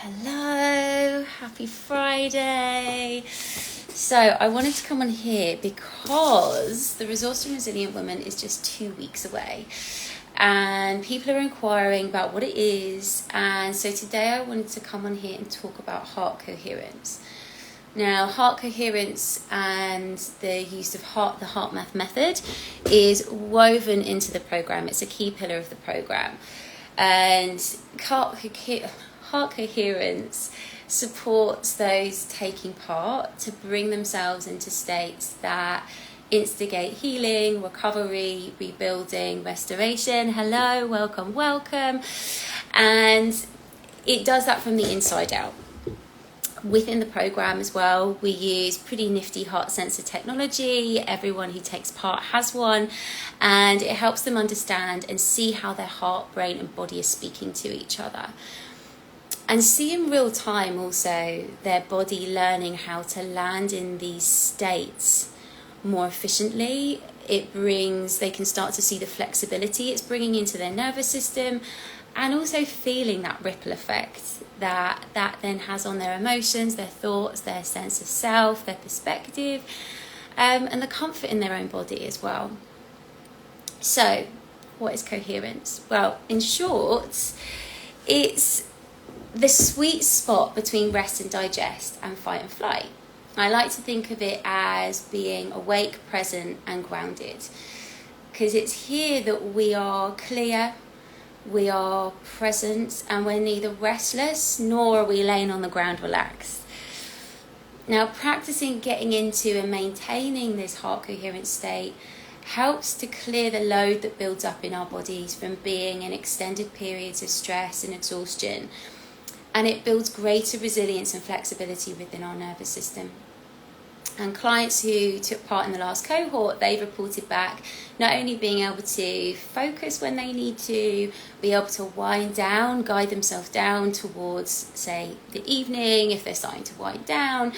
Hello, happy Friday. So I wanted to come on here because the Resourceful and Resilient Woman is just 2 weeks away and people are inquiring about what it is, and so today I wanted to come on here and talk about heart coherence. Now, heart coherence and the use of the heart math method is woven into the program. It's a key pillar of the program, and heart coherence supports those taking part to bring themselves into states that instigate healing, recovery, rebuilding, restoration. Hello, welcome. And it does that from the inside out. Within the program as well, we use pretty nifty heart sensor technology. Everyone who takes part has one, and it helps them understand and see how their heart, brain and body are speaking to each other. And see in real time also their body learning how to land in these states more efficiently. They can start to see the flexibility it's bringing into their nervous system, and also feeling that ripple effect that then has on their emotions, their thoughts, their sense of self, their perspective, and the comfort in their own body as well. So, what is coherence? Well, in short, it's the sweet spot between rest and digest and fight and flight. I like to think of it as being awake, present and grounded, because it's here that we are clear, we are present, and we're neither restless nor are we laying on the ground relaxed. Now, practicing getting into and maintaining this heart coherent state helps to clear the load that builds up in our bodies from being in extended periods of stress and exhaustion. And it builds greater resilience and flexibility within our nervous system. And clients who took part in the last cohort, they've reported back not only being able to focus when they need to, be able to wind down, guide themselves down towards, say, the evening if they're starting to wind down.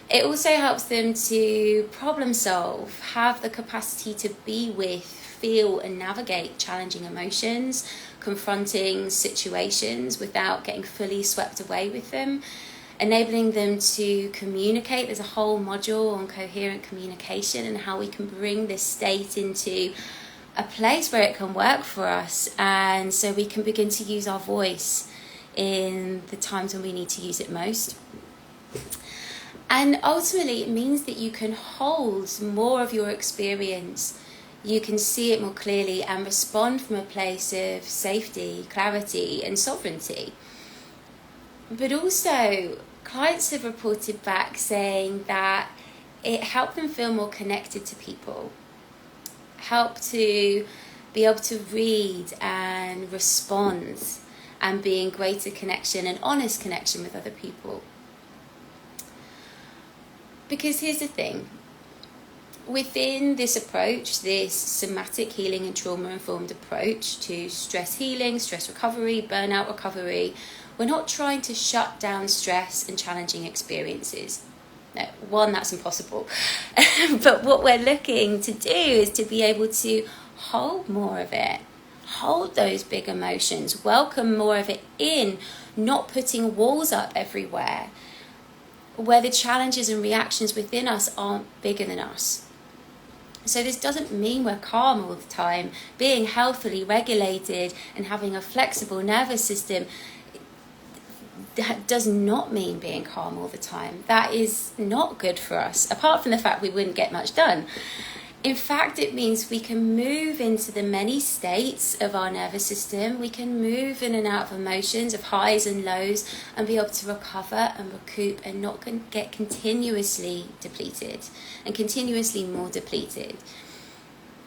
It also helps them to problem solve, have the capacity to be with, feel and navigate challenging emotions, confronting situations without getting fully swept away with them, enabling them to communicate. There's a whole module on coherent communication and how we can bring this state into a place where it can work for us, and so we can begin to use our voice in the times when we need to use it most. And ultimately it means that you can hold more of your experience, you can see it more clearly and respond from a place of safety, clarity and sovereignty. But also, clients have reported back saying that it helped them feel more connected to people, helped to be able to read and respond and be in greater connection and honest connection with other people. Because here's the thing, within this approach, this somatic healing and trauma-informed approach to stress healing, stress recovery, burnout recovery, we're not trying to shut down stress and challenging experiences. No, one, that's impossible. But what we're looking to do is to be able to hold more of it, hold those big emotions, welcome more of it in, not putting walls up everywhere, where the challenges and reactions within us aren't bigger than us. So this doesn't mean we're calm all the time. Being healthily regulated and having a flexible nervous system, that does not mean being calm all the time. That is not good for us, apart from the fact we wouldn't get much done. In fact, it means we can move into the many states of our nervous system. We can move in and out of emotions, of highs and lows, and be able to recover and recoup and not get continuously depleted and continuously more depleted.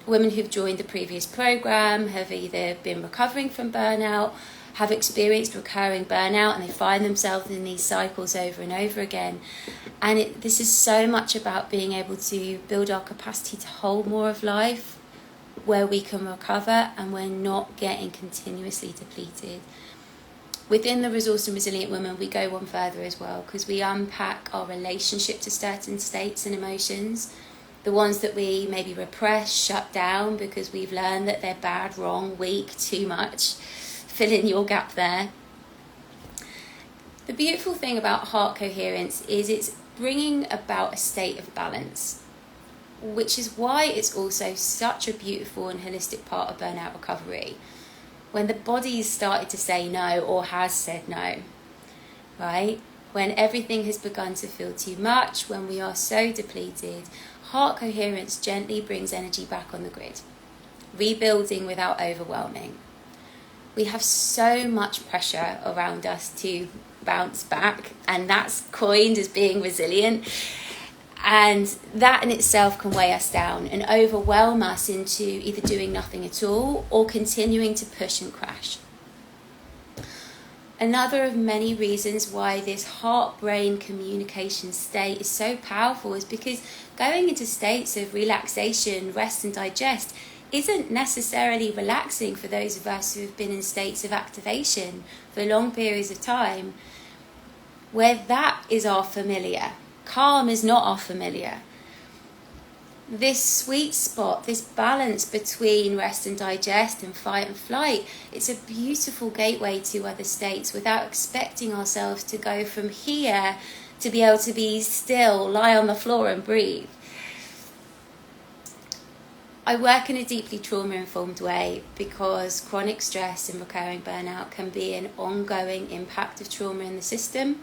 Women who've joined the previous program have either been recovering from burnout, have experienced recurring burnout, and they find themselves in these cycles over and over again. And this is so much about being able to build our capacity to hold more of life, where we can recover and we're not getting continuously depleted. Within the Resourceful and Resilient Woman, we go one further as well, because we unpack our relationship to certain states and emotions, the ones that we maybe repress, shut down because we've learned that they're bad, wrong, weak, too much. Fill in your gap there. The beautiful thing about heart coherence is it's bringing about a state of balance, which is why it's also such a beautiful and holistic part of burnout recovery. When the body's started to say no or has said no, right? When everything has begun to feel too much, when we are so depleted, heart coherence gently brings energy back on the grid, rebuilding without overwhelming. We have so much pressure around us to bounce back, and that's coined as being resilient. And that in itself can weigh us down and overwhelm us into either doing nothing at all or continuing to push and crash. Another of many reasons why this heart-brain communication state is so powerful is because going into states of relaxation, rest and digest isn't necessarily relaxing for those of us who have been in states of activation for long periods of time, where that is our familiar. Calm is not our familiar. This sweet spot, this balance between rest and digest and fight and flight, it's a beautiful gateway to other states without expecting ourselves to go from here to be able to be still, lie on the floor and breathe. I work in a deeply trauma-informed way because chronic stress and recurring burnout can be an ongoing impact of trauma in the system.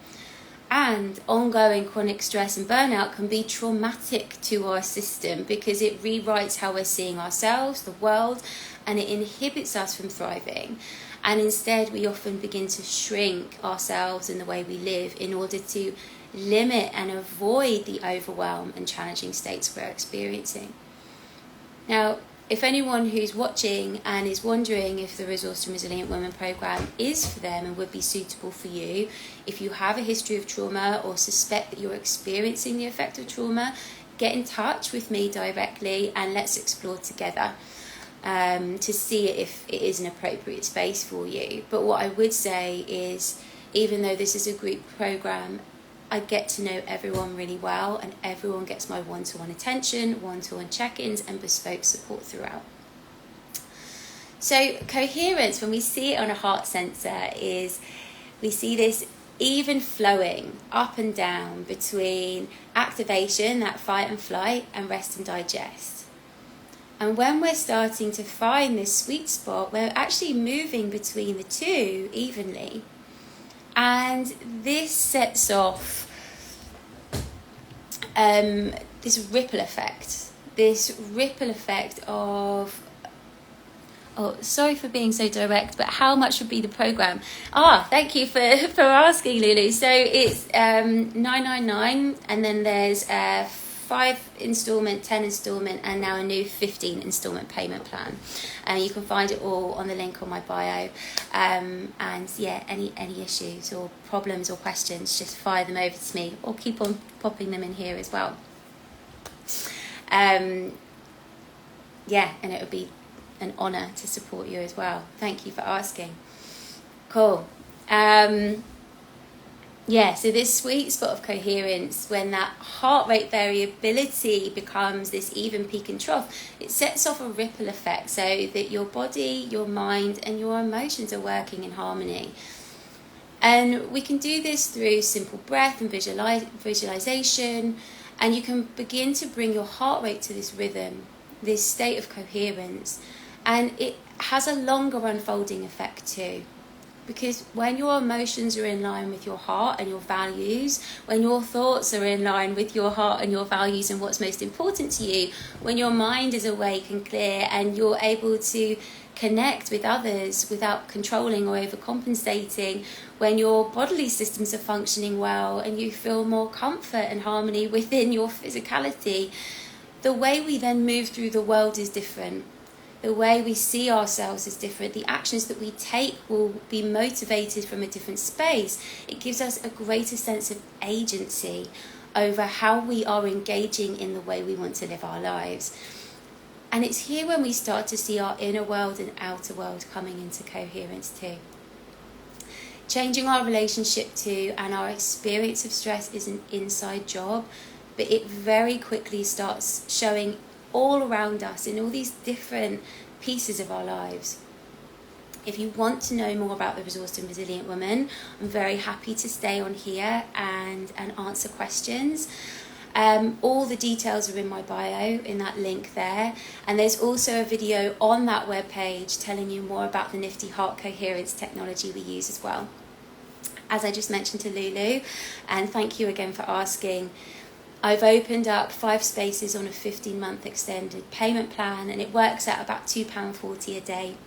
And ongoing chronic stress and burnout can be traumatic to our system because it rewrites how we're seeing ourselves, the world, and it inhibits us from thriving. And instead, we often begin to shrink ourselves and the way we live in order to limit and avoid the overwhelm and challenging states we're experiencing. Now, if anyone who's watching and is wondering if the Resourced and Resilient Women programme is for them and would be suitable for you, if you have a history of trauma or suspect that you're experiencing the effect of trauma, get in touch with me directly and let's explore together to see if it is an appropriate space for you. But what I would say is, even though this is a group programme, I get to know everyone really well and everyone gets my one-to-one attention, one-to-one check-ins and bespoke support throughout. So coherence, when we see it on a heart sensor, is we see this even flowing up and down between activation, that fight and flight, and rest and digest. And when we're starting to find this sweet spot, we're actually moving between the two evenly. And this sets off this ripple effect of, oh, sorry for being so direct, but how much would be the programme? Thank you for asking, Lulu. So it's $999, and then there's 5 instalment, 10 instalment, and now a new 15 instalment payment plan. And you can find it all on the link on my bio. And yeah, any issues or problems or questions, just fire them over to me or keep on popping them in here as well. Yeah, and it would be an honour to support you as well. Thank you for asking. Cool. Yeah, so this sweet spot of coherence, when that heart rate variability becomes this even peak and trough, it sets off a ripple effect so that your body, your mind, and your emotions are working in harmony. And we can do this through simple breath and visualization, and you can begin to bring your heart rate to this rhythm, this state of coherence, and it has a longer unfolding effect too. Because when your emotions are in line with your heart and your values, when your thoughts are in line with your heart and your values and what's most important to you, when your mind is awake and clear and you're able to connect with others without controlling or overcompensating, when your bodily systems are functioning well and you feel more comfort and harmony within your physicality, the way we then move through the world is different. The way we see ourselves is different. The actions that we take will be motivated from a different space. It gives us a greater sense of agency over how we are engaging in the way we want to live our lives. And it's here when we start to see our inner world and outer world coming into coherence too. Changing our relationship to and our experience of stress is an inside job, but it very quickly starts showing all around us in all these different pieces of our lives. If you want to know more about the Resourced and Resilient Woman, I'm very happy to stay on here and answer questions. All the details are in my bio, in that link there. And there's also a video on that webpage telling you more about the nifty Heart Coherence technology we use as well. As I just mentioned to Lulu, and thank you again for asking, I've opened up 5 spaces on a 15-month extended payment plan, and it works out about £2.40 a day.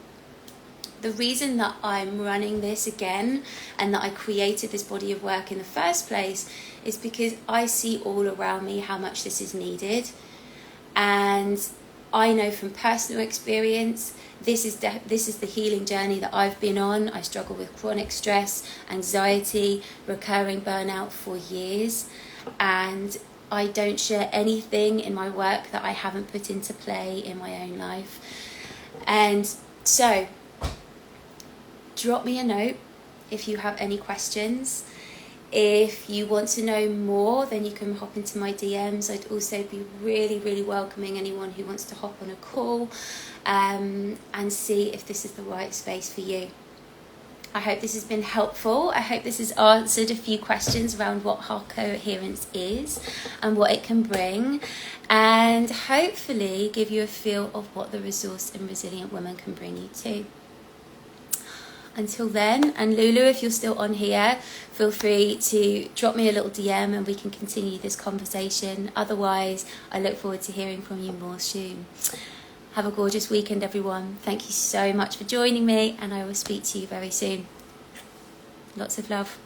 The reason that I'm running this again and that I created this body of work in the first place is because I see all around me how much this is needed. And I know from personal experience, this is the healing journey that I've been on. I struggle with chronic stress, anxiety, recurring burnout for years. And I don't share anything in my work that I haven't put into play in my own life. And so, drop me a note if you have any questions. If you want to know more, then you can hop into my DMs. I'd also be really, really welcoming anyone who wants to hop on a call and see if this is the right space for you. I hope this has been helpful. I hope this has answered a few questions around what Heart Coherence is and what it can bring, and hopefully give you a feel of what the Resourced and Resilient Woman can bring you too. Until then, and Lulu, if you're still on here, feel free to drop me a little DM and we can continue this conversation. Otherwise, I look forward to hearing from you more soon. Have a gorgeous weekend, everyone. Thank you so much for joining me, and I will speak to you very soon. Lots of love.